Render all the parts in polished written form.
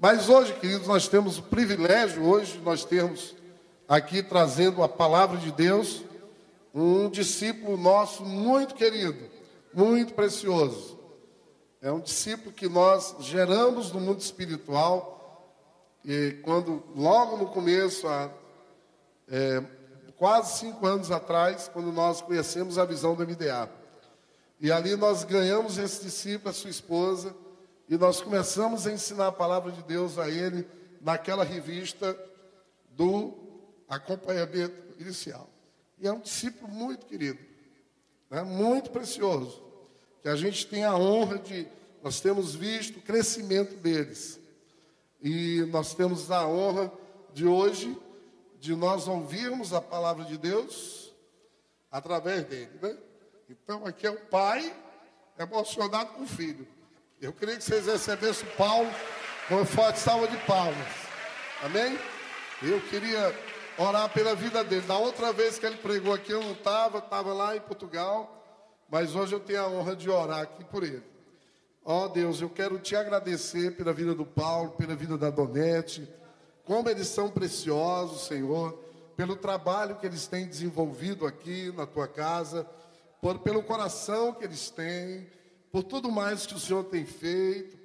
Mas hoje, queridos, nós temos o privilégio, nós temos aqui trazendo a palavra de Deus, um discípulo nosso muito querido, muito precioso. É um discípulo que nós geramos no mundo espiritual, e quando, logo no começo, quase 5 anos atrás, quando nós conhecemos a visão do MDA. E ali nós ganhamos esse discípulo, a sua esposa, e nós começamos a ensinar a palavra de Deus a ele naquela revista do acompanhamento inicial. E é um discípulo muito querido, né? Muito precioso, que a gente tem a honra nós temos visto o crescimento deles. E nós temos a honra de hoje, de nós ouvirmos a palavra de Deus através dele, né? Então aqui é o pai emocionado com o filho. Eu queria que vocês recebessem o Paulo com uma forte salva de palmas. Amém? Eu queria orar pela vida dele. Da outra vez que ele pregou aqui, eu não estava lá em Portugal, mas hoje eu tenho a honra de orar aqui por ele. Ó Deus, eu quero te agradecer pela vida do Paulo, pela vida da Donete, como eles são preciosos, Senhor, pelo trabalho que eles têm desenvolvido aqui na tua casa, pelo coração que eles têm, por tudo mais que o Senhor tem feito,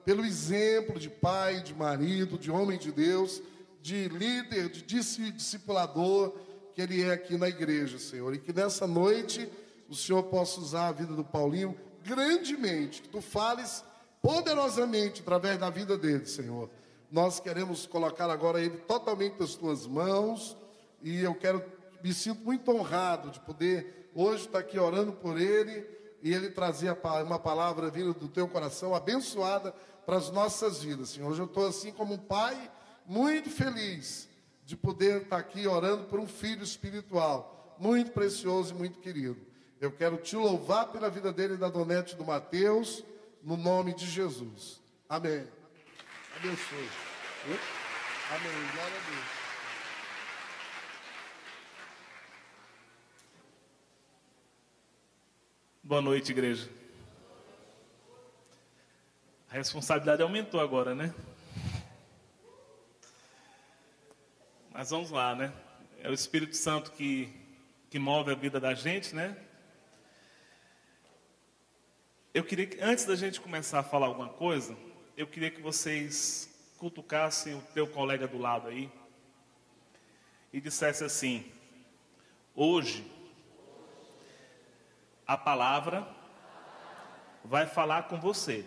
pelo exemplo de pai, de marido, de homem de Deus, de líder, de discipulador que ele é aqui na igreja, Senhor. E que nessa noite o Senhor possa usar a vida do Paulinho grandemente, que tu fales poderosamente através da vida dele, Senhor. Nós queremos colocar agora ele totalmente nas tuas mãos, e me sinto muito honrado de poder hoje estar aqui orando por ele, e ele trazer uma palavra vinda do teu coração, abençoada para as nossas vidas, Senhor. Hoje eu estou assim como um pai, muito feliz de poder estar aqui orando por um filho espiritual, muito precioso e muito querido. Eu quero te louvar pela vida dele, da Donete e do Mateus, no nome de Jesus. Amém. Abençoe. Amém. Glória a Deus. Boa noite, igreja. A responsabilidade aumentou agora, né? Mas vamos lá, né? É o Espírito Santo que move a vida da gente, né? Eu queria que, antes da gente começar a falar alguma coisa, eu queria que vocês cutucassem o teu colega do lado aí e dissessem assim: hoje a palavra vai falar com você,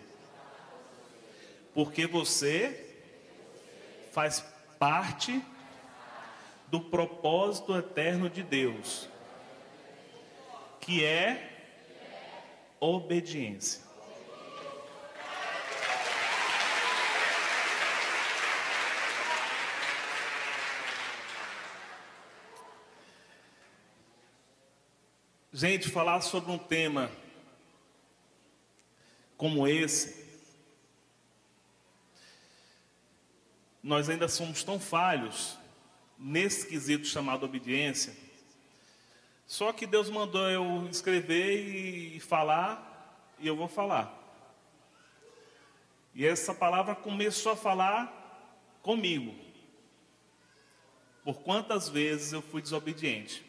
porque você faz parte do propósito eterno de Deus, que é obediência. Gente, falar sobre um tema como esse, nós ainda somos tão falhos nesse quesito chamado obediência. Só que Deus mandou eu escrever e falar, e eu vou falar. E essa palavra começou a falar comigo. Por quantas vezes eu fui desobediente.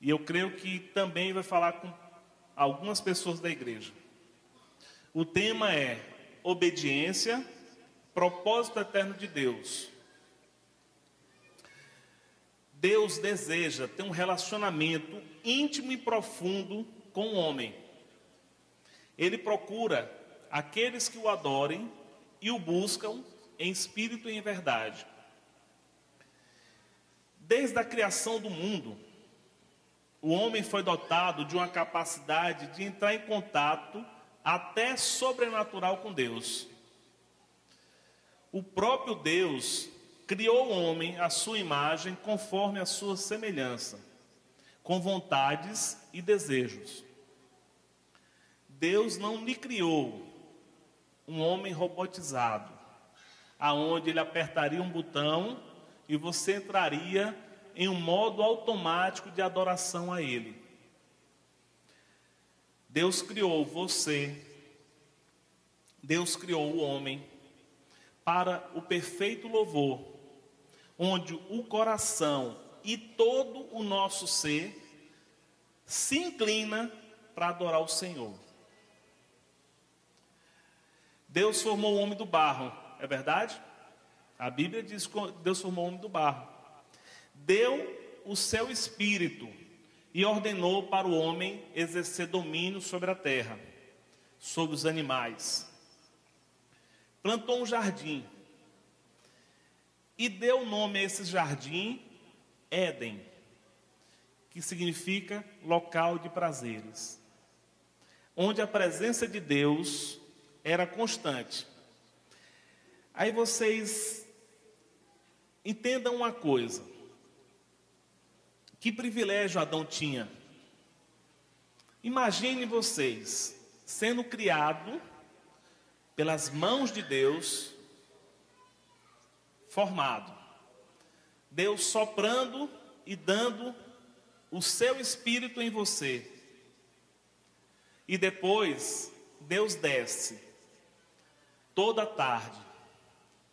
E eu creio que também vai falar com algumas pessoas da igreja. O tema é obediência, propósito eterno de Deus. Deus deseja ter um relacionamento íntimo e profundo com o homem. Ele procura aqueles que o adorem e o buscam em espírito e em verdade. Desde a criação do mundo, o homem foi dotado de uma capacidade de entrar em contato até sobrenatural com Deus. O próprio Deus criou o homem à sua imagem, conforme a sua semelhança, com vontades e desejos. Deus não lhe criou um homem robotizado, aonde ele apertaria um botão e você entraria em um modo automático de adoração a ele. Deus criou você, Deus criou o homem para o perfeito louvor, onde o coração e todo o nosso ser se inclina para adorar o Senhor. Deus formou o homem do barro, é verdade? A Bíblia diz que Deus formou o homem do barro. Deu o seu espírito e ordenou para o homem exercer domínio sobre a terra, sobre os animais. Plantou um jardim e deu nome a esse jardim Éden, que significa local de prazeres, onde a presença de Deus era constante. Aí vocês entendam uma coisa: que privilégio Adão tinha. Imagine vocês sendo criado pelas mãos de Deus, formado, Deus soprando e dando o seu espírito em você, e depois Deus desce toda tarde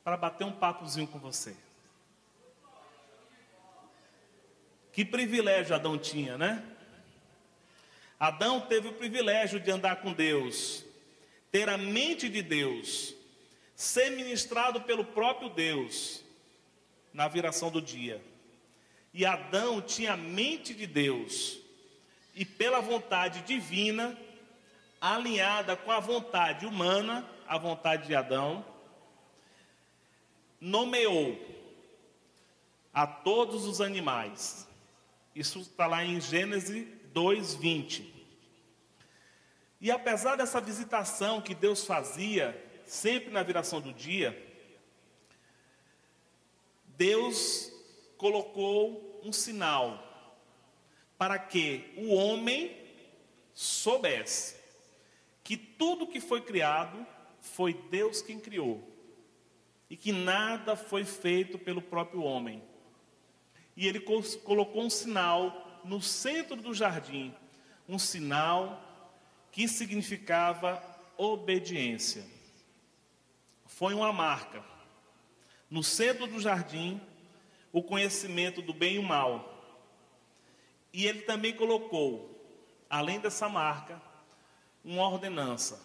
para bater um papozinho com você. Que privilégio Adão tinha, né? Adão teve o privilégio de andar com Deus, ter a mente de Deus, ser ministrado pelo próprio Deus na viração do dia. E Adão tinha a mente de Deus, e pela vontade divina, alinhada com a vontade humana, a vontade de Adão, nomeou a todos os animais. Isso está lá em Gênesis 2:20. E apesar dessa visitação que Deus fazia, sempre na viração do dia, Deus colocou um sinal para que o homem soubesse que tudo que foi criado foi Deus quem criou, e que nada foi feito pelo próprio homem. E ele colocou um sinal no centro do jardim, um sinal que significava obediência. Foi uma marca. No centro do jardim, o conhecimento do bem e o mal. E ele também colocou, além dessa marca, uma ordenança.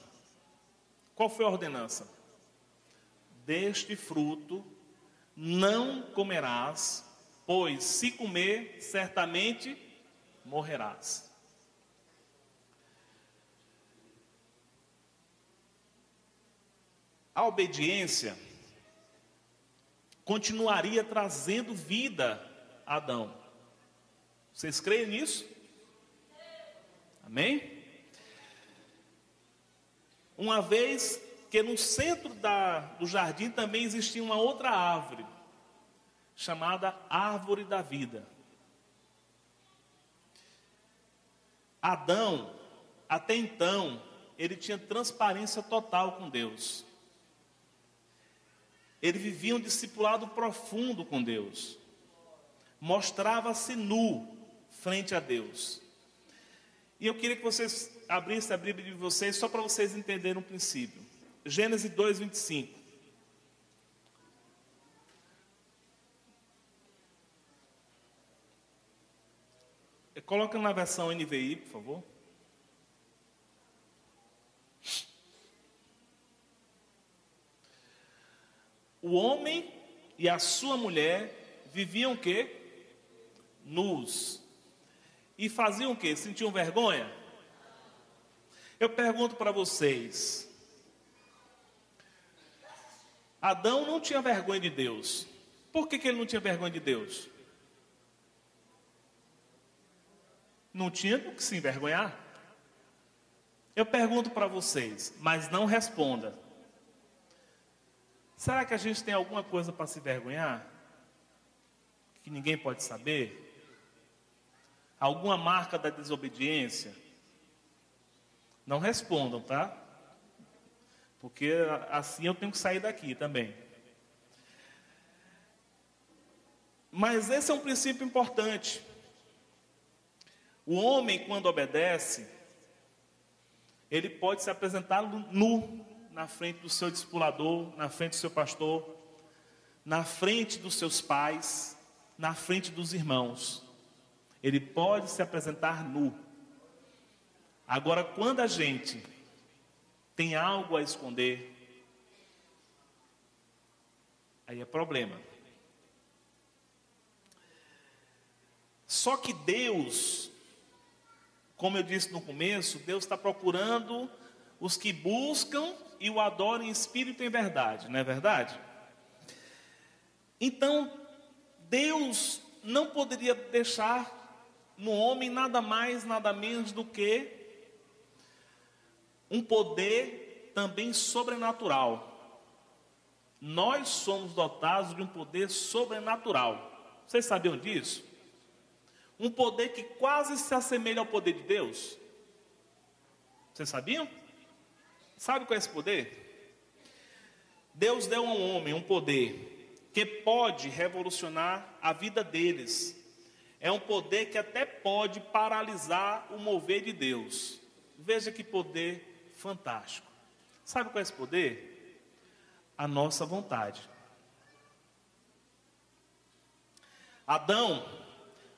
Qual foi a ordenança? Deste fruto não comerás, pois se comer, certamente morrerás. A obediência continuaria trazendo vida a Adão. Vocês creem nisso? Amém? Uma vez que no centro do jardim também existia uma outra árvore, chamada Árvore da Vida. Adão, até então, ele tinha transparência total com Deus. Ele vivia um discipulado profundo com Deus. Mostrava-se nu frente a Deus. E eu queria que vocês abrissem a Bíblia de vocês, só para vocês entenderem um princípio. Gênesis 2:25. Coloca na versão NVI, por favor. O homem e a sua mulher viviam o quê? Nus. E faziam o quê? Sentiam vergonha? Eu pergunto para vocês. Adão não tinha vergonha de Deus. Por que ele não tinha vergonha de Deus? Não tinha do que se envergonhar? Eu pergunto para vocês, mas não responda. Será que a gente tem alguma coisa para se envergonhar? Que ninguém pode saber? Alguma marca da desobediência? Não respondam, tá? Porque assim eu tenho que sair daqui também. Mas esse é um princípio importante. O homem, quando obedece, ele pode se apresentar nu na frente do seu discipulador, na frente do seu pastor, na frente dos seus pais, na frente dos irmãos. Ele pode se apresentar nu. Agora, quando a gente tem algo a esconder, aí é problema. Só que Deus, como eu disse no começo, Deus está procurando os que buscam e o adoram em espírito e em verdade, não é verdade? Então, Deus não poderia deixar no homem nada mais, nada menos do que um poder também sobrenatural. Nós somos dotados de um poder sobrenatural. Vocês sabiam disso? Um poder que quase se assemelha ao poder de Deus. Vocês sabiam? Sabe qual é esse poder? Deus deu ao homem um poder que pode revolucionar a vida deles. É um poder que até pode paralisar o mover de Deus. Veja que poder fantástico. Sabe qual é esse poder? A nossa vontade. Adão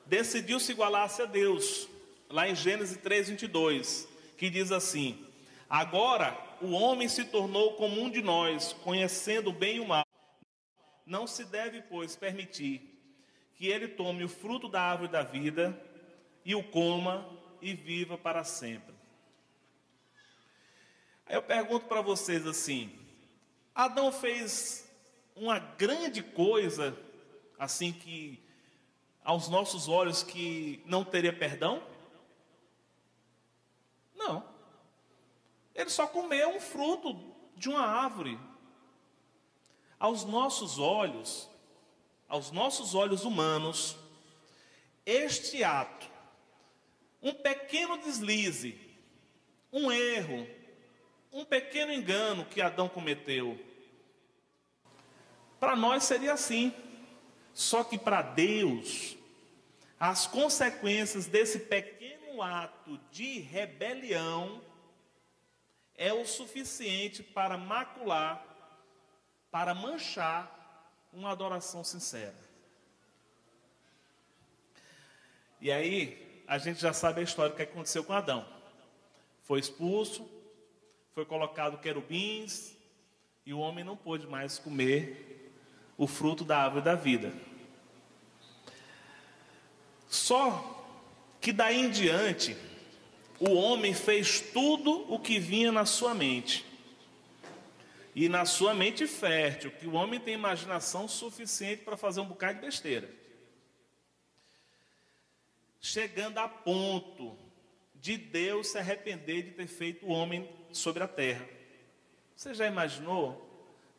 decidiu se igualar-se a Deus, lá em Gênesis 3:22, que diz assim: agora o homem se tornou como um de nós, conhecendo o bem e o mal. Não se deve, pois, permitir que ele tome o fruto da árvore da vida e o coma e viva para sempre. Aí eu pergunto para vocês assim: Adão fez uma grande coisa, assim que aos nossos olhos que não teria perdão? Não. Ele só comeu um fruto de uma árvore. Aos nossos olhos humanos, este ato, um pequeno deslize, um erro, um pequeno engano que Adão cometeu, para nós seria assim. Só que para Deus, as consequências desse pequeno ato de rebelião é o suficiente para macular, para manchar uma adoração sincera. E aí, a gente já sabe a história que aconteceu com Adão. Foi expulso, foi colocado querubins, e o homem não pôde mais comer o fruto da árvore da vida. Só que daí em diante, o homem fez tudo o que vinha na sua mente. E na sua mente fértil, que o homem tem imaginação suficiente para fazer um bocado de besteira. Chegando a ponto de Deus se arrepender de ter feito o homem sobre a terra. Você já imaginou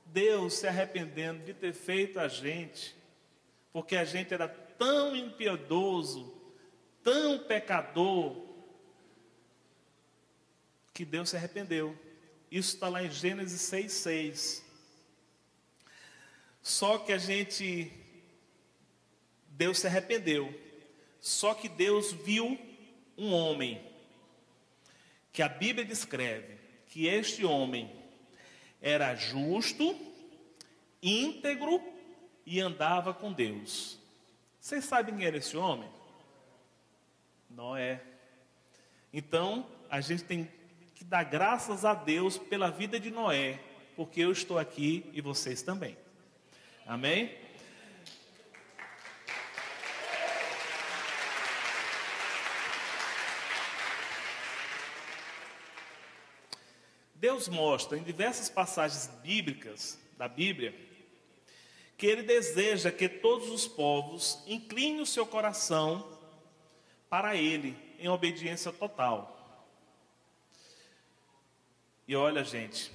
Deus se arrependendo de ter feito a gente, porque a gente era tão impiedoso, tão pecador, que Deus se arrependeu? Isso está lá em Gênesis 6:6. Só que Deus se arrependeu. Só que Deus viu um homem, que a Bíblia descreve, que este homem era justo, íntegro e andava com Deus. Vocês sabem quem era esse homem? Noé. Então, a gente tem que dar graças a Deus pela vida de Noé, porque eu estou aqui e vocês também. Amém? Deus mostra em diversas passagens bíblicas da Bíblia que Ele deseja que todos os povos inclinem o seu coração para Ele em obediência total. E olha, gente,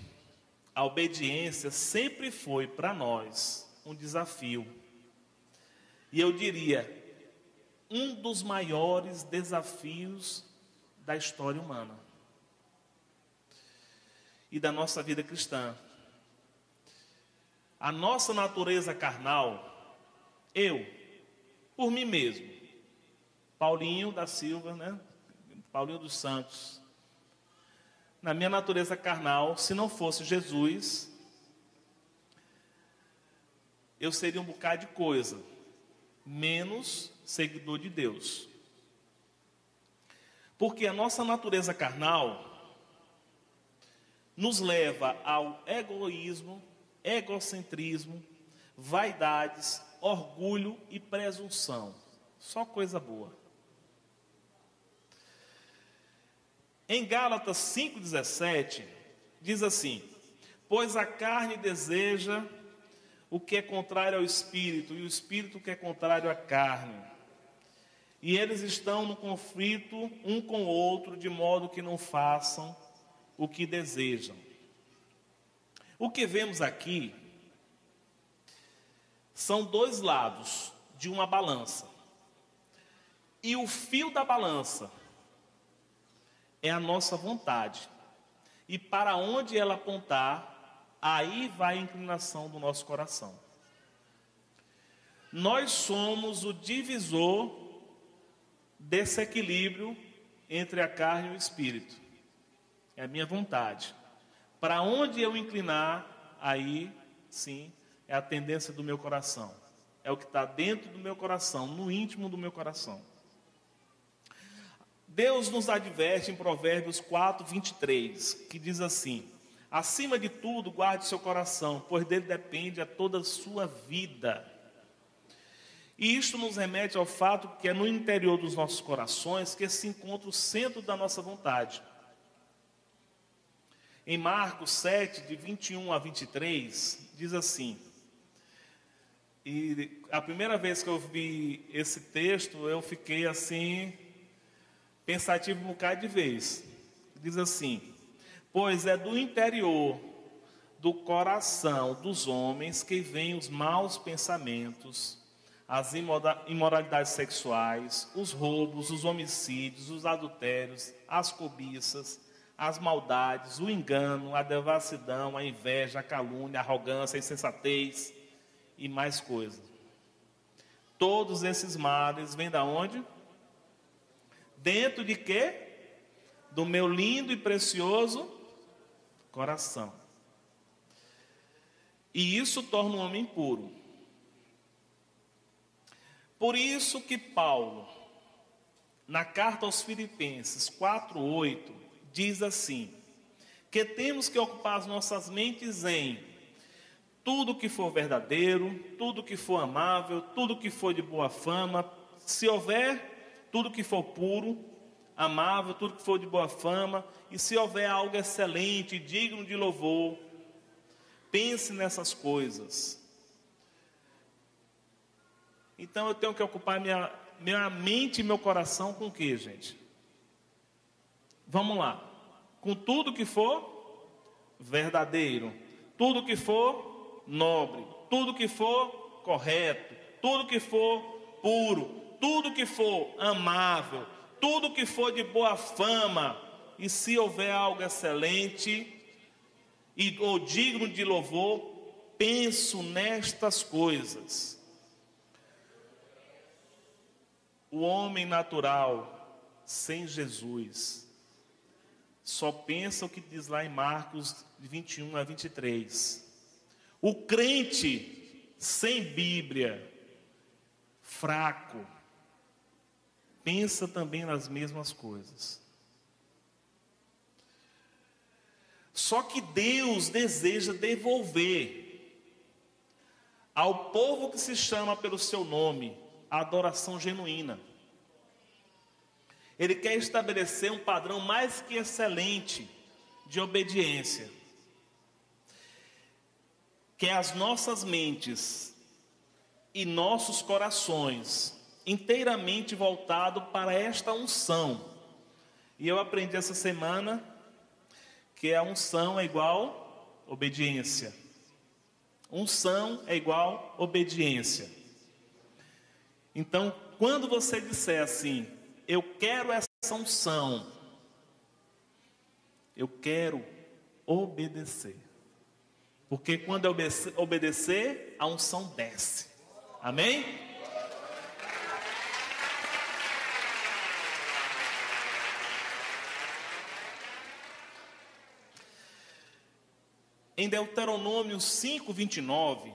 a obediência sempre foi para nós um desafio. E eu diria, um dos maiores desafios da história humana e da nossa vida cristã. A nossa natureza carnal, por mim mesmo, Paulinho da Silva, Paulinho dos Santos, na minha natureza carnal, se não fosse Jesus, eu seria um bocado de coisa, menos seguidor de Deus. Porque a nossa natureza carnal nos leva ao egoísmo, egocentrismo, vaidades, orgulho e presunção. Só coisa boa. Em Gálatas 5,17, diz assim: pois a carne deseja o que é contrário ao Espírito, e o Espírito o que é contrário à carne. E eles estão no conflito um com o outro, de modo que não façam o que desejam. O que vemos aqui são dois lados de uma balança. E o fio da balança é a nossa vontade. E para onde ela apontar, aí vai a inclinação do nosso coração. Nós somos o divisor desse equilíbrio entre a carne e o espírito. É a minha vontade. Para onde eu inclinar, aí sim é a tendência do meu coração. É o que está dentro do meu coração, no íntimo do meu coração. Deus nos adverte em Provérbios 4:23, que diz assim: acima de tudo, guarde seu coração, pois dele depende a toda a sua vida. E isto nos remete ao fato que é no interior dos nossos corações que se encontra o centro da nossa vontade. Em Marcos 7, de 21 a 23, diz assim, e a primeira vez que eu vi esse texto, eu fiquei assim, pensativo um bocado de vez. Diz assim: pois é do interior do coração dos homens que vêm os maus pensamentos, as imoralidades sexuais, os roubos, os homicídios, os adultérios, as cobiças, as maldades, o engano, a devassidão, a inveja, a calúnia, a arrogância, a insensatez e mais coisas. Todos esses males vêm da onde? Dentro de quê? Do meu lindo e precioso coração. E isso torna o homem impuro. Por isso que Paulo, na carta aos Filipenses 4:8, diz assim, que temos que ocupar as nossas mentes em tudo que for verdadeiro, tudo que for amável, tudo que for de boa fama, se houver tudo que for puro, amável, tudo que for de boa fama, e se houver algo excelente, digno de louvor, pense nessas coisas. Então eu tenho que ocupar minha mente e meu coração com o que, gente? Vamos lá. Com tudo que for verdadeiro, tudo que for nobre, tudo que for correto, tudo que for puro, tudo que for amável, tudo que for de boa fama, e se houver algo excelente ou digno de louvor, penso nestas coisas. O homem natural, sem Jesus, só pensa o que diz lá em Marcos 21 a 23. O crente, sem Bíblia, fraco, pensa também nas mesmas coisas. Só que Deus deseja devolver ao povo que se chama pelo seu nome a adoração genuína. Ele quer estabelecer um padrão mais que excelente de obediência, que é as nossas mentes e nossos corações inteiramente voltado para esta unção. E eu aprendi essa semana que a unção é igual obediência. Unção é igual obediência. Então, quando você disser assim, eu quero essa unção, eu quero obedecer. Porque quando eu obedecer, a unção desce. Amém? em Deuteronômio 5:29,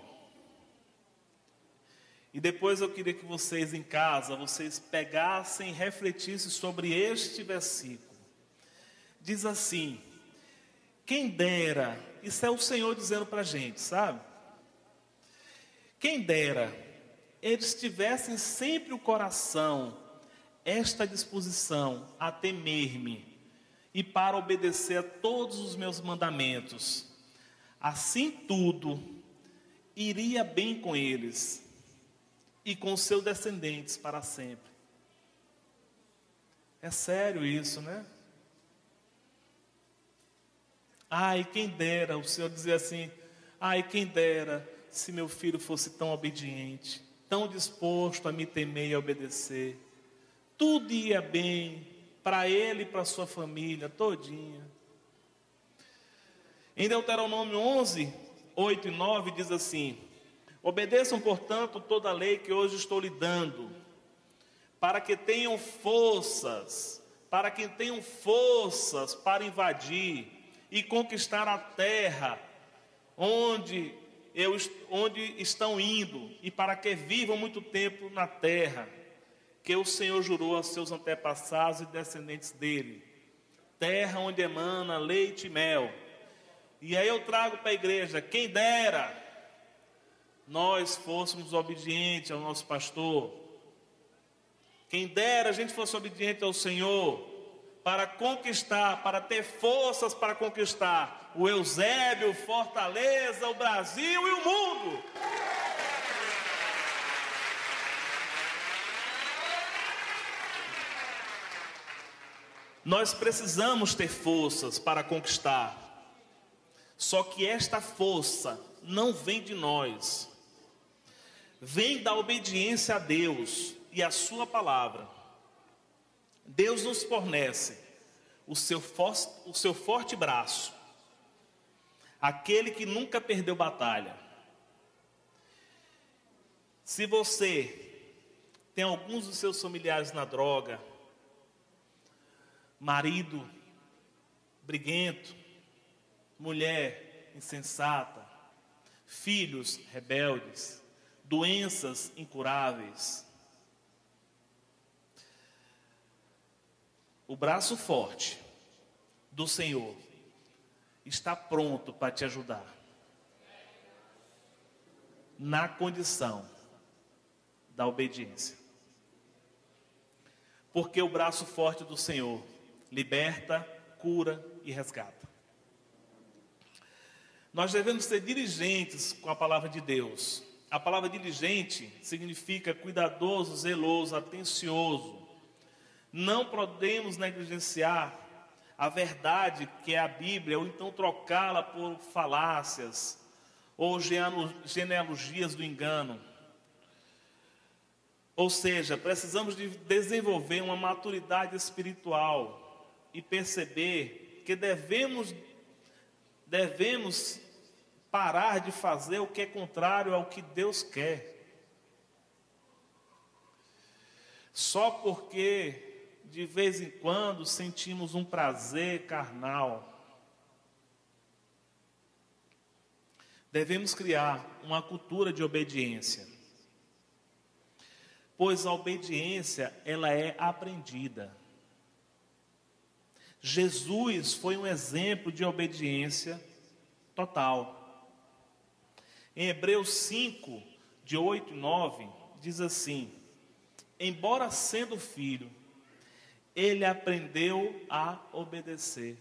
e depois eu queria que vocês em casa, vocês pegassem e refletissem sobre este versículo. Diz assim: quem dera, isso é o Senhor dizendo para a gente, sabe? Quem dera eles tivessem sempre o coração, esta disposição a temer-me e para obedecer a todos os meus mandamentos. Assim tudo iria bem com eles e com seus descendentes para sempre. É sério isso, né? Ai, quem dera, o Senhor dizia assim: ai, quem dera se meu filho fosse tão obediente, tão disposto a me temer e a obedecer. Tudo ia bem para ele e para sua família todinha. Em Deuteronômio 11, 8 e 9 diz assim: obedeçam, portanto, toda a lei que hoje estou lhe dando, para que tenham forças, para invadir e conquistar a terra onde estão indo, e para que vivam muito tempo na terra que o Senhor jurou a seus antepassados e descendentes dele, terra onde emana leite e mel. E aí eu trago para a igreja: quem dera nós fôssemos obedientes ao nosso pastor, quem dera a gente fosse obediente ao Senhor, para conquistar, para ter forças para conquistar o Eusébio, Fortaleza, o Brasil e o mundo. Nós precisamos ter forças para conquistar. Só que esta força não vem de nós. Vem da obediência a Deus e a sua palavra. Deus nos fornece o seu forte braço, aquele que nunca perdeu batalha. Se você tem alguns dos seus familiares na droga, marido briguento, mulher insensata, filhos rebeldes, doenças incuráveis, o braço forte do Senhor está pronto para te ajudar, na condição da obediência. Porque o braço forte do Senhor liberta, cura e resgata. Nós devemos ser diligentes com a palavra de Deus. A palavra diligente significa cuidadoso, zeloso, atencioso. Não podemos negligenciar a verdade que é a Bíblia, ou então trocá-la por falácias ou genealogias do engano. Ou seja, precisamos de desenvolver uma maturidade espiritual e perceber que devemos parar de fazer o que é contrário ao que Deus quer. Só porque de vez em quando sentimos um prazer carnal. Devemos criar uma cultura de obediência. Pois a obediência, ela é aprendida. Jesus foi um exemplo de obediência total. Em Hebreus 5, de 8 e 9, diz assim: embora sendo filho, ele aprendeu a obedecer.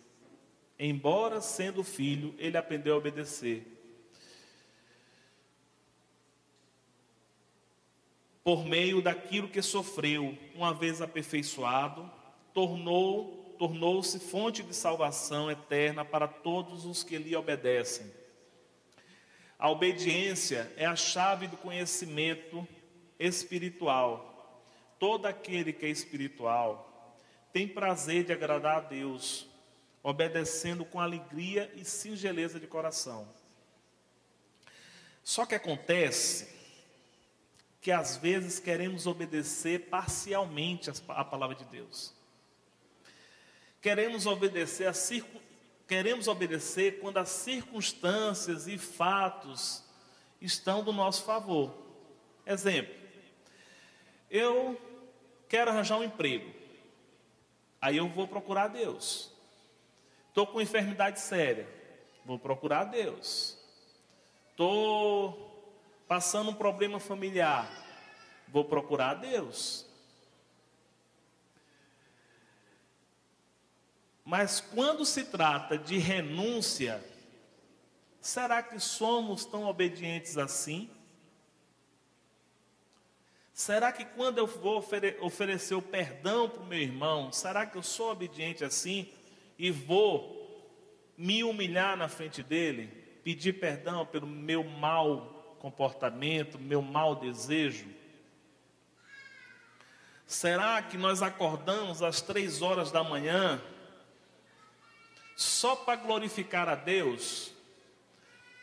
Embora sendo filho, ele aprendeu a obedecer. Por meio daquilo que sofreu, uma vez aperfeiçoado, tornou-se fonte de salvação eterna para todos os que lhe obedecem. A obediência é a chave do conhecimento espiritual. Todo aquele que é espiritual tem prazer de agradar a Deus, obedecendo com alegria e singeleza de coração. Só que acontece que às vezes queremos obedecer parcialmente a palavra de Deus. Queremos obedecer queremos obedecer quando as circunstâncias e fatos estão do nosso favor. Exemplo, eu quero arranjar um emprego, aí eu vou procurar Deus. Estou com enfermidade séria, vou procurar Deus. Estou passando um problema familiar, vou procurar Deus. Mas quando se trata de renúncia, será que somos tão obedientes assim? Será que quando eu vou oferecer o perdão para o meu irmão, será que eu sou obediente assim e vou me humilhar na frente dele, pedir perdão pelo meu mau comportamento, meu mau desejo? Será que nós acordamos às 3 horas da manhã só para glorificar a Deus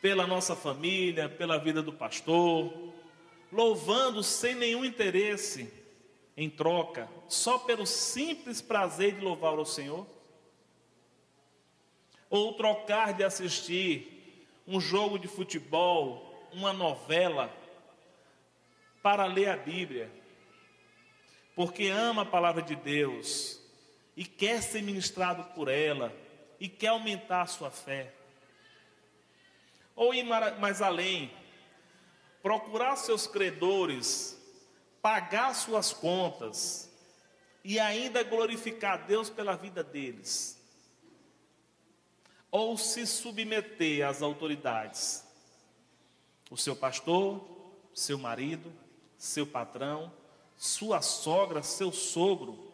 pela nossa família, pela vida do pastor, louvando sem nenhum interesse em troca, só pelo simples prazer de louvar ao Senhor? Ou trocar de assistir um jogo de futebol, uma novela, para ler a Bíblia, porque ama a palavra de Deus e quer ser ministrado por ela e quer aumentar a sua fé? Ou ir mais além, procurar seus credores, pagar suas contas e ainda glorificar a Deus pela vida deles? Ou se submeter às autoridades, o seu pastor, seu marido, seu patrão, sua sogra, seu sogro?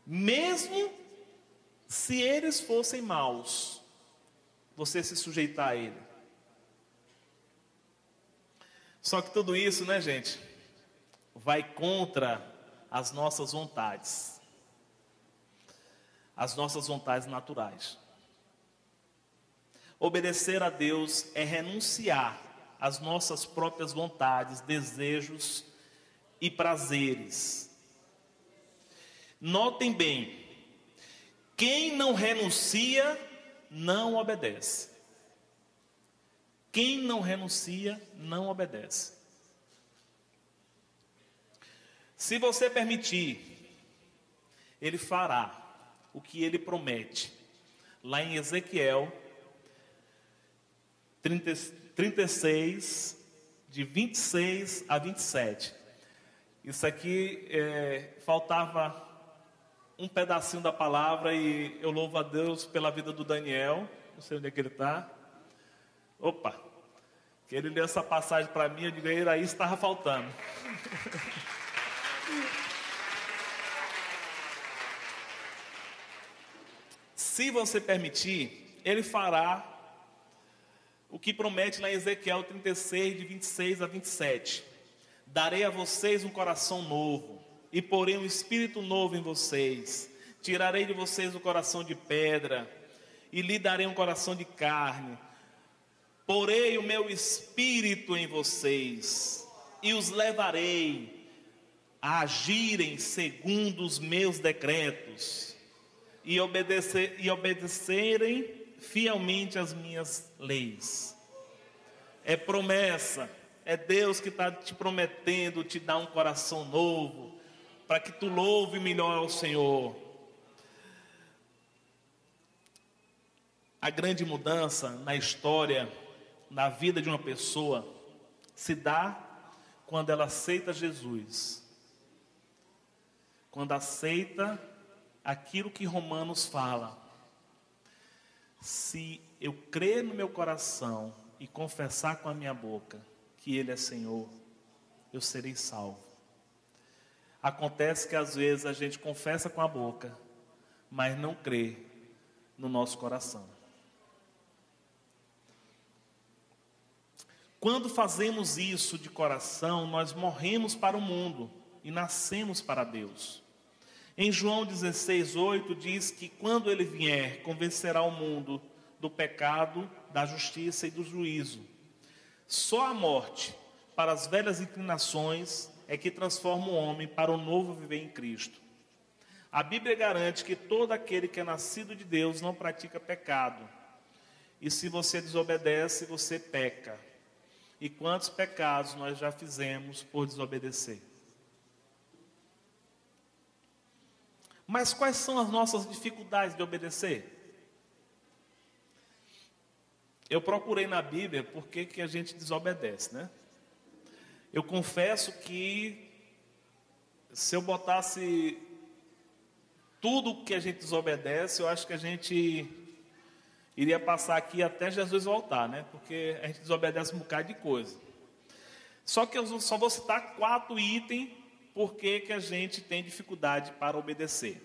Mesmo se eles fossem maus, você se sujeitar a ele. Só que tudo isso, né, gente, vai contra as nossas vontades, as nossas vontades naturais. Obedecer a Deus é renunciar às nossas próprias vontades, desejos e prazeres. Notem bem, quem não renuncia, não obedece. Quem não renuncia, não obedece. Se você permitir, Ele fará o que Ele promete. Lá em Ezequiel 36, de 26 a 27. Isso aqui faltava um pedacinho da palavra e eu louvo a Deus pela vida do Daniel. Não sei onde é que ele está. Opa, que ele leu essa passagem para mim, eu digo, aí estava faltando. Se você permitir, Ele fará o que promete lá em Ezequiel 36, de 26 a 27. Darei a vocês um coração novo e porei um espírito novo em vocês. Tirarei de vocês o coração de pedra e lhe darei um coração de carne. Porei o meu espírito em vocês e os levarei a agirem segundo os meus decretos e obedecerem fielmente as minhas leis. É promessa, é Deus que está te prometendo te dar um coração novo, para que tu louve melhor ao Senhor. A grande mudança na história, na vida de uma pessoa, se dá quando ela aceita Jesus. Quando aceita aquilo que Romanos fala. Se eu crer no meu coração e confessar com a minha boca que Ele é Senhor, eu serei salvo. Acontece que às vezes a gente confessa com a boca, mas não crê no nosso coração. Quando fazemos isso de coração, nós morremos para o mundo e nascemos para Deus. Em João 16:8 diz que quando Ele vier, convencerá o mundo do pecado, da justiça e do juízo. Só a morte para as velhas inclinações é que transforma o homem para o novo viver em Cristo. A Bíblia garante que todo aquele que é nascido de Deus não pratica pecado. E se você desobedece, você peca. E quantos pecados nós já fizemos por desobedecer? Mas quais são as nossas dificuldades de obedecer? Eu procurei na Bíblia por que a gente desobedece, né? Eu confesso que se eu botasse tudo que a gente desobedece, eu acho que a gente iria passar aqui até Jesus voltar, né? Porque a gente desobedece um bocado de coisa. Só que eu só vou citar 4 itens por que a gente tem dificuldade para obedecer.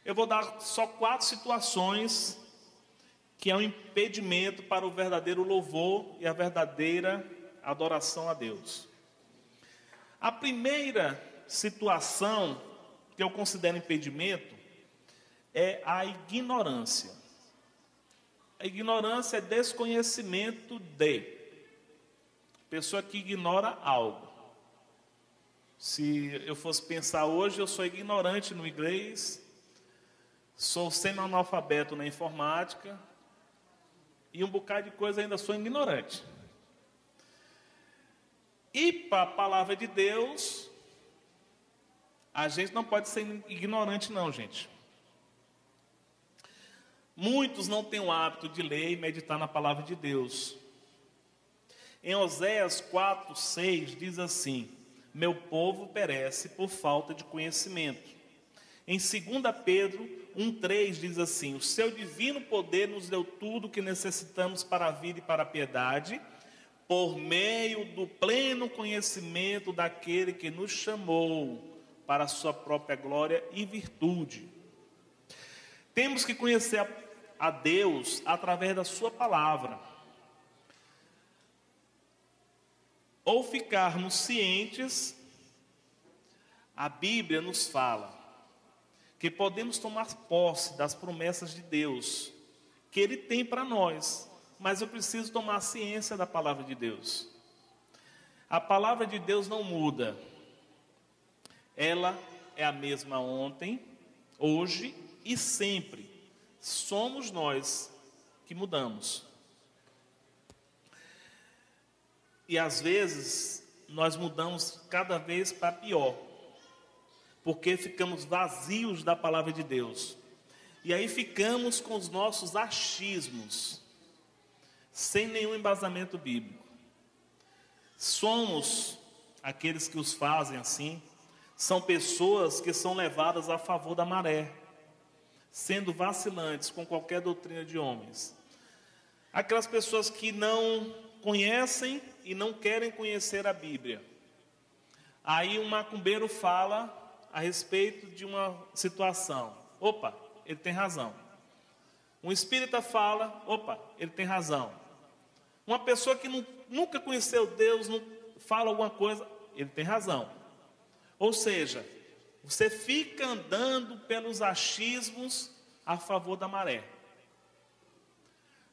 Eu vou dar só 4 situações que é um impedimento para o verdadeiro louvor e a verdadeira adoração a Deus. A primeira situação que eu considero impedimento é a ignorância. A ignorância é desconhecimento de. Pessoa que ignora algo. Se eu fosse pensar hoje, eu sou ignorante no inglês, sou semi-analfabeto na informática e um bocado de coisa ainda sou ignorante. E para a palavra de Deus, a gente não pode ser ignorante não, gente. Muitos não têm o hábito de ler e meditar na palavra de Deus. Em Oséias 4:6 diz assim: meu povo perece por falta de conhecimento. Em 2 Pedro 1:3 diz assim: o seu divino poder nos deu tudo o que necessitamos para a vida e para a piedade, por meio do pleno conhecimento daquele que nos chamou para a sua própria glória e virtude. Temos que conhecer a Deus através da sua palavra. Ou ficarmos cientes, a Bíblia nos fala que podemos tomar posse das promessas de Deus, que Ele tem para nós, mas eu preciso tomar ciência da palavra de Deus. A palavra de Deus não muda. Ela é a mesma ontem, hoje e sempre. Somos nós que mudamos. E às vezes nós mudamos cada vez para pior, porque ficamos vazios da palavra de Deus. E aí ficamos com os nossos achismos, sem nenhum embasamento bíblico. Somos aqueles que os fazem assim, são pessoas que são levadas a favor da maré, sendo vacilantes com qualquer doutrina de homens. Aquelas pessoas que não conhecem e não querem conhecer a Bíblia. Aí um macumbeiro fala a respeito de uma situação. Opa, ele tem razão. Um espírita fala, opa, ele tem razão. Uma pessoa que nunca conheceu Deus, não fala alguma coisa, ele tem razão. Ou seja, você fica andando pelos achismos a favor da maré.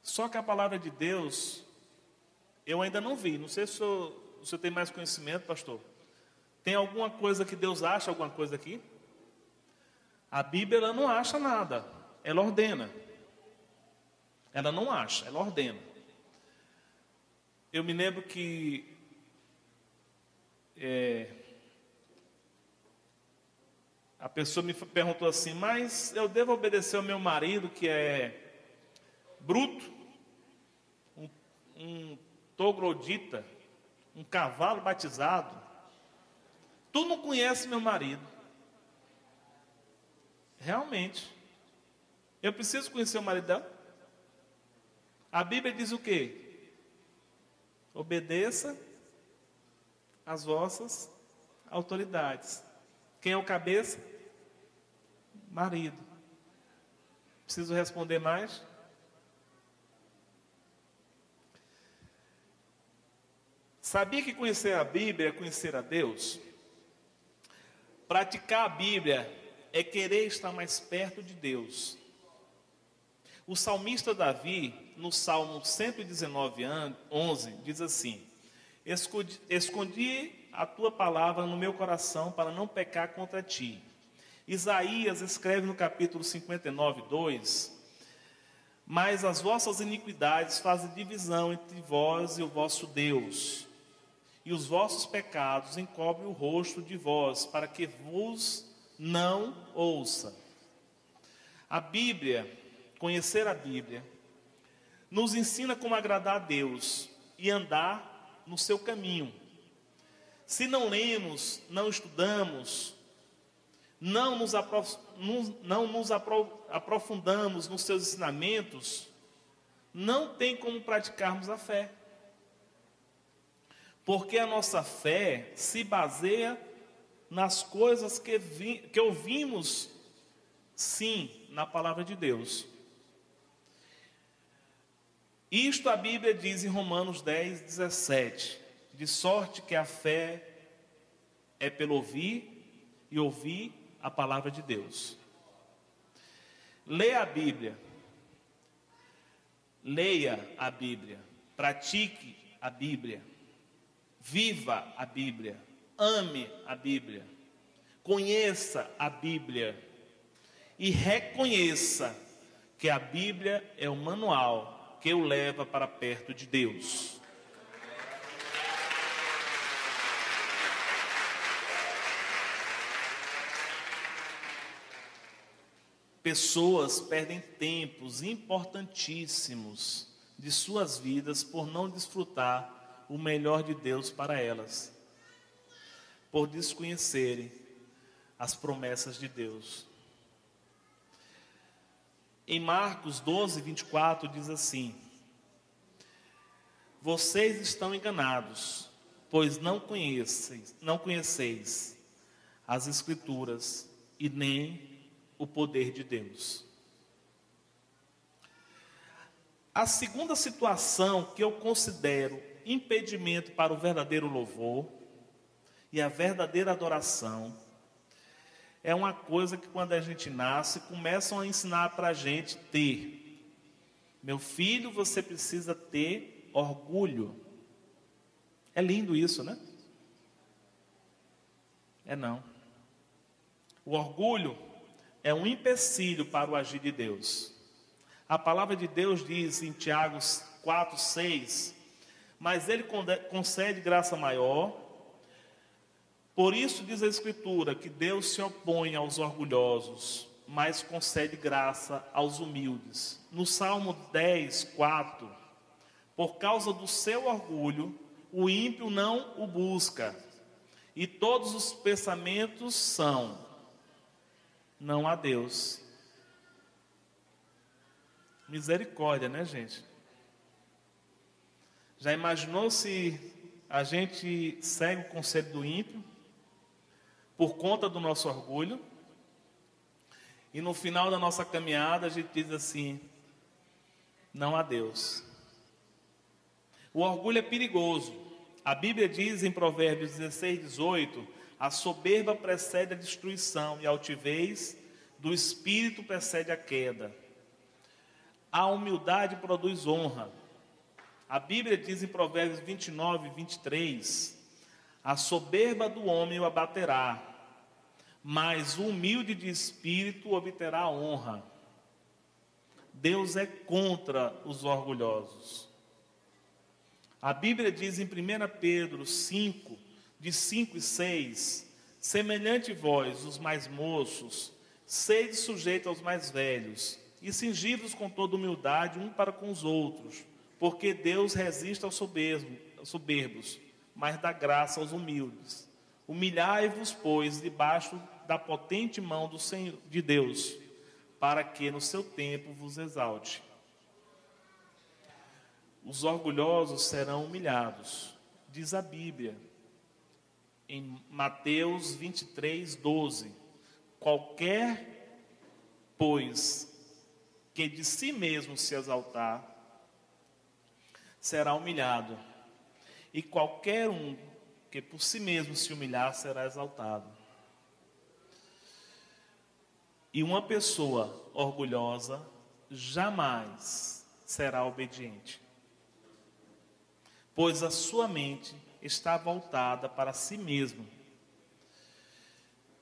Só que a palavra de Deus, eu ainda não vi. Não sei se o senhor tem mais conhecimento, pastor. Tem alguma coisa que Deus acha, alguma coisa aqui? A Bíblia ela não acha nada, ela ordena. Ela não acha, ela ordena. Eu me lembro que a pessoa me perguntou assim: mas eu devo obedecer ao meu marido que é bruto, um troglodita, um cavalo batizado? Tu não conhece meu marido. Realmente. Eu preciso conhecer o marido dela? A Bíblia diz o quê? Obedeça às vossas autoridades. Quem é o cabeça? Marido. Preciso responder mais? Sabia que conhecer a Bíblia é conhecer a Deus? Praticar a Bíblia é querer estar mais perto de Deus. O salmista Davi, no Salmo 119:11, diz assim: escondi a tua palavra no meu coração para não pecar contra ti. Isaías escreve no capítulo 59, 2: Mas as vossas iniquidades fazem divisão entre vós e o vosso Deus, e os vossos pecados encobrem o rosto de vós, para que vos não ouça. A Bíblia, conhecer a Bíblia, nos ensina como agradar a Deus e andar no seu caminho. Se não lemos, não estudamos, não nos aprofundamos nos seus ensinamentos, não tem como praticarmos a fé. Porque a nossa fé se baseia nas coisas que ouvimos, sim, na palavra de Deus. Isto a Bíblia diz em Romanos 10, 17. De sorte que a fé é pelo ouvir e ouvir a palavra de Deus. Leia a Bíblia. Leia a Bíblia. Pratique a Bíblia. Viva a Bíblia. Ame a Bíblia. Conheça a Bíblia. E reconheça que a Bíblia é o manual que o leva para perto de Deus. Pessoas perdem tempos importantíssimos de suas vidas por não desfrutar o melhor de Deus para elas, por desconhecerem as promessas de Deus. Em Marcos 12, 24 diz assim: Vocês estão enganados, pois não conheceis as Escrituras e nem o poder de Deus. A segunda situação que eu considero impedimento para o verdadeiro louvor e a verdadeira adoração é uma coisa que quando a gente nasce começam a ensinar para a gente ter. Meu filho, você precisa ter orgulho. É lindo isso, né? É não. O orgulho é um empecilho para o agir de Deus. A palavra de Deus diz em Tiago 4, 6, mas Ele concede graça maior. Por isso diz a Escritura que Deus se opõe aos orgulhosos, mas concede graça aos humildes. No Salmo 10, 4, por causa do seu orgulho, o ímpio não o busca, e todos os pensamentos são: não há Deus. Misericórdia, né, gente? Já imaginou se a gente segue o conselho do ímpio por conta do nosso orgulho e no final da nossa caminhada a gente diz assim: não há Deus. O orgulho é perigoso. A Bíblia diz em Provérbios 16, 18: a soberba precede a destruição e a altivez do espírito precede a queda. A humildade produz honra. A Bíblia diz em Provérbios 29, 23: a soberba do homem o abaterá, mas o humilde de espírito obterá honra. Deus é contra os orgulhosos. A Bíblia diz em 1 Pedro 5, de 5 e 6: semelhante vós, os mais moços, sede sujeitos aos mais velhos, e cingivos com toda humildade um para com os outros, porque Deus resiste aos soberbos, mas dá graça aos humildes. Humilhai-vos, pois, debaixo da potente mão do Senhor, de Deus, para que no seu tempo vos exalte. Os orgulhosos serão humilhados, diz a Bíblia, em Mateus 23, 12. Qualquer, pois, que de si mesmo se exaltar, será humilhado. E qualquer um que por si mesmo se humilhar, será exaltado. E uma pessoa orgulhosa jamais será obediente, pois a sua mente está voltada para si mesmo.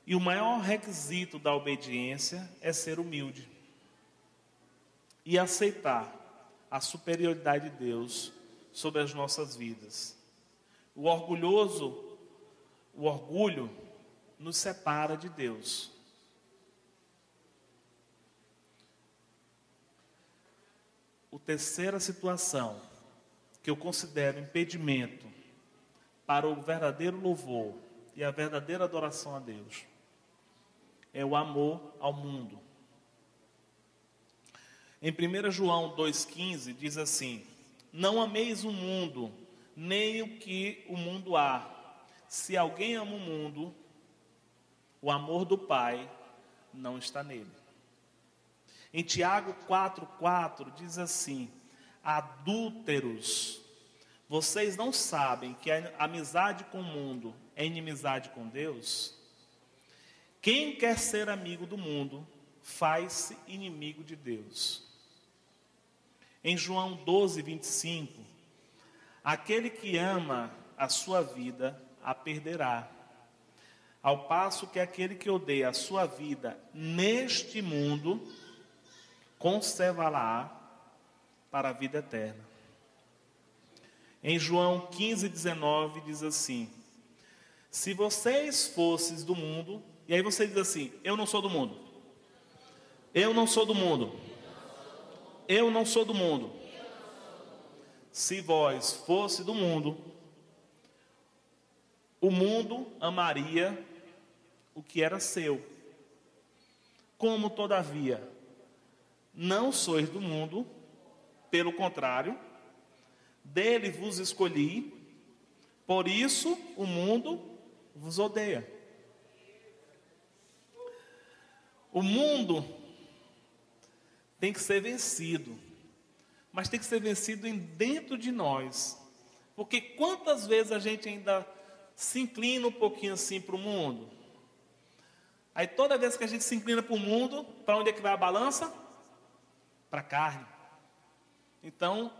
E o maior requisito da obediência é ser humilde e aceitar a superioridade de Deus sobre as nossas vidas. O orgulho nos separa de Deus. A terceira situação que eu considero impedimento para o verdadeiro louvor e a verdadeira adoração a Deus é o amor ao mundo. Em 1 João 2,15 diz assim: não ameis o mundo, nem o que o mundo há. Se alguém ama o mundo, o amor do Pai não está nele. Em Tiago 4,4 diz assim: adúlteros, vocês não sabem que a amizade com o mundo é inimizade com Deus? Quem quer ser amigo do mundo, faz-se inimigo de Deus. Em João 12,25, aquele que ama a sua vida, a perderá. Ao passo que aquele que odeia a sua vida neste mundo, conserva-la para a vida eterna. Em João 15,19 diz assim: se vocês fossem do mundo, e aí você diz assim: eu não sou do mundo, eu não sou do mundo, eu não sou do mundo. Se vós fosse do mundo, o mundo amaria o que era seu. Como, todavia, não sois do mundo, pelo contrário, dele vos escolhi, por isso o mundo vos odeia. O mundo tem que ser vencido, mas tem que ser vencido dentro de nós. Porque quantas vezes a gente ainda se inclina um pouquinho assim para o mundo? Aí toda vez que a gente se inclina para o mundo, para onde é que vai a balança? Para a carne. Então,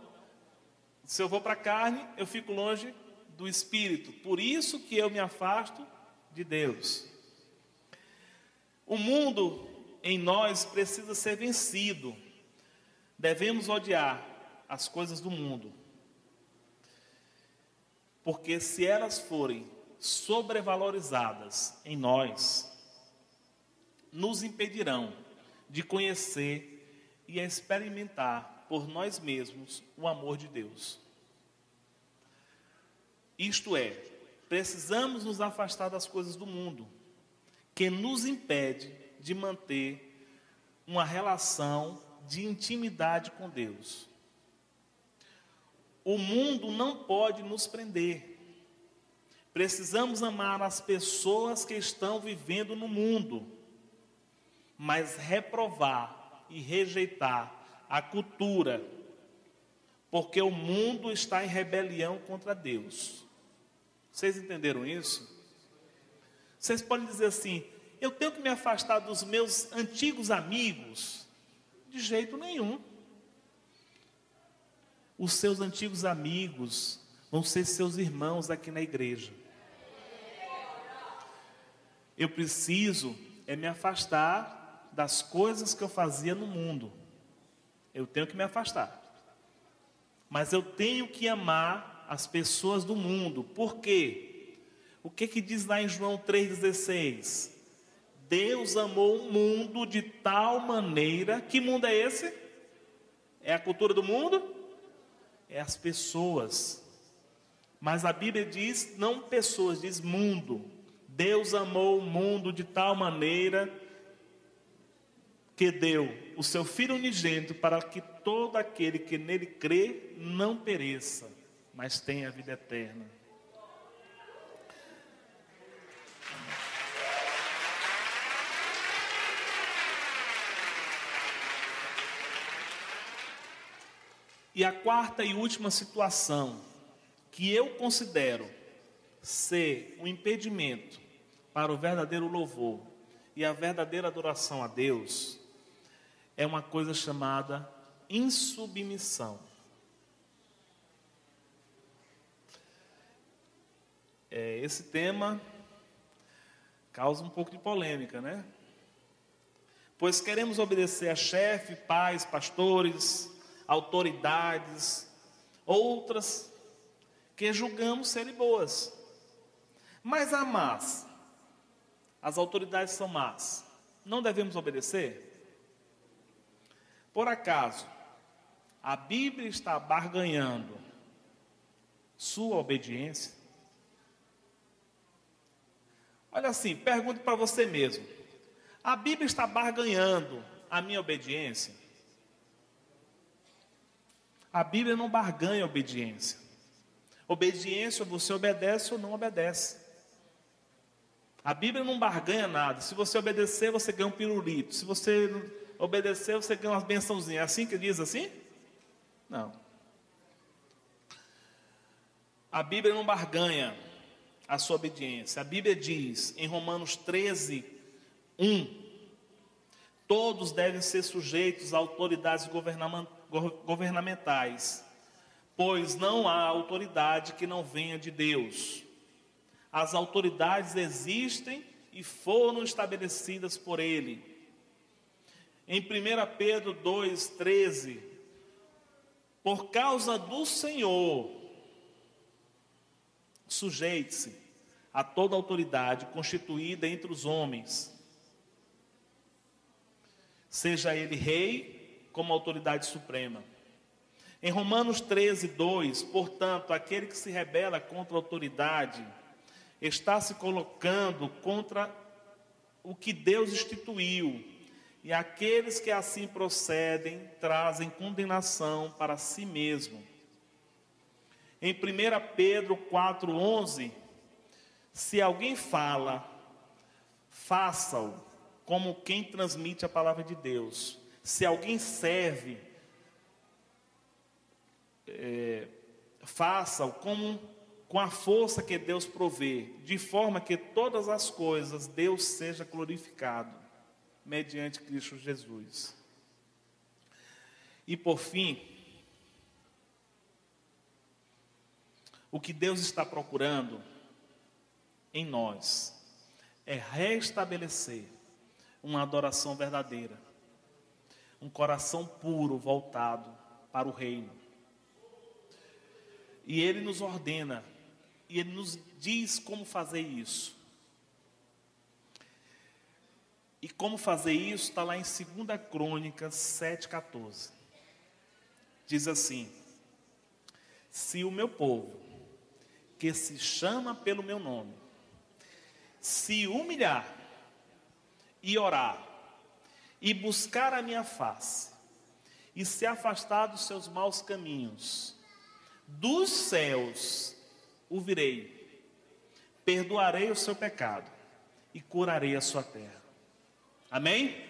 se eu vou para a carne, eu fico longe do Espírito. Por isso que eu me afasto de Deus. O mundo em nós precisa ser vencido. Devemos odiar as coisas do mundo, porque se elas forem sobrevalorizadas em nós, nos impedirão de conhecer e experimentar por nós mesmos o amor de Deus. Isto é, precisamos nos afastar das coisas do mundo, que nos impede de manter uma relação de intimidade com Deus. O mundo não pode nos prender. Precisamos amar as pessoas que estão vivendo no mundo, mas reprovar e rejeitar a cultura, porque o mundo está em rebelião contra Deus. Vocês entenderam isso? Vocês podem dizer assim: eu tenho que me afastar dos meus antigos amigos? De jeito nenhum. Os seus antigos amigos vão ser seus irmãos aqui na igreja. Eu preciso me afastar das coisas que eu fazia no mundo. Eu tenho que me afastar. Mas eu tenho que amar as pessoas do mundo. Por quê? O que diz lá em João 3,16? Deus amou o mundo de tal maneira... Que mundo é esse? É a cultura do mundo? É as pessoas. Mas a Bíblia diz, não pessoas, diz mundo. Deus amou o mundo de tal maneira que deu o seu Filho unigênito para que todo aquele que nele crê não pereça, mas tenha a vida eterna. E a quarta e última situação que eu considero ser um impedimento para o verdadeiro louvor e a verdadeira adoração a Deus é uma coisa chamada insubmissão. Esse tema causa um pouco de polêmica, né? Pois queremos obedecer a chefe, pais, pastores, autoridades, outras que julgamos serem boas. Mas há más. As autoridades são más. Não devemos obedecer? Por acaso, a Bíblia está barganhando sua obediência? Olha assim, pergunte para você mesmo. A Bíblia está barganhando a minha obediência? A Bíblia não barganha obediência. Obediência, você obedece ou não obedece. A Bíblia não barganha nada. Se você obedecer, você ganha um pirulito. Se você obedecer, você ganha umas bençãozinhas. É assim que diz assim? Não. A Bíblia não barganha a sua obediência. A Bíblia diz em Romanos 13, 1: todos devem ser sujeitos a autoridades governamentais, pois não há autoridade que não venha de Deus. As autoridades existem e foram estabelecidas por Ele. Em 1 Pedro 2,13, por causa do Senhor, sujeite-se a toda autoridade constituída entre os homens, seja ele rei como autoridade suprema. Em Romanos 13:2, portanto, aquele que se rebela contra a autoridade está se colocando contra o que Deus instituiu, e aqueles que assim procedem trazem condenação para si mesmo. Em 1 Pedro 4:11, se alguém fala, faça-o como quem transmite a palavra de Deus. Se alguém serve, faça-o com a força que Deus provê, de forma que todas as coisas Deus seja glorificado, mediante Cristo Jesus. E por fim, o que Deus está procurando em nós é restabelecer uma adoração verdadeira, um coração puro voltado para o reino. E Ele nos ordena, e Ele nos diz como fazer isso. E como fazer isso está lá em 2 Crônicas 7,14. Diz assim: se o meu povo, que se chama pelo meu nome, se humilhar e orar, e buscar a minha face, e se afastar dos seus maus caminhos, dos céus o virei, perdoarei o seu pecado e curarei a sua terra. Amém?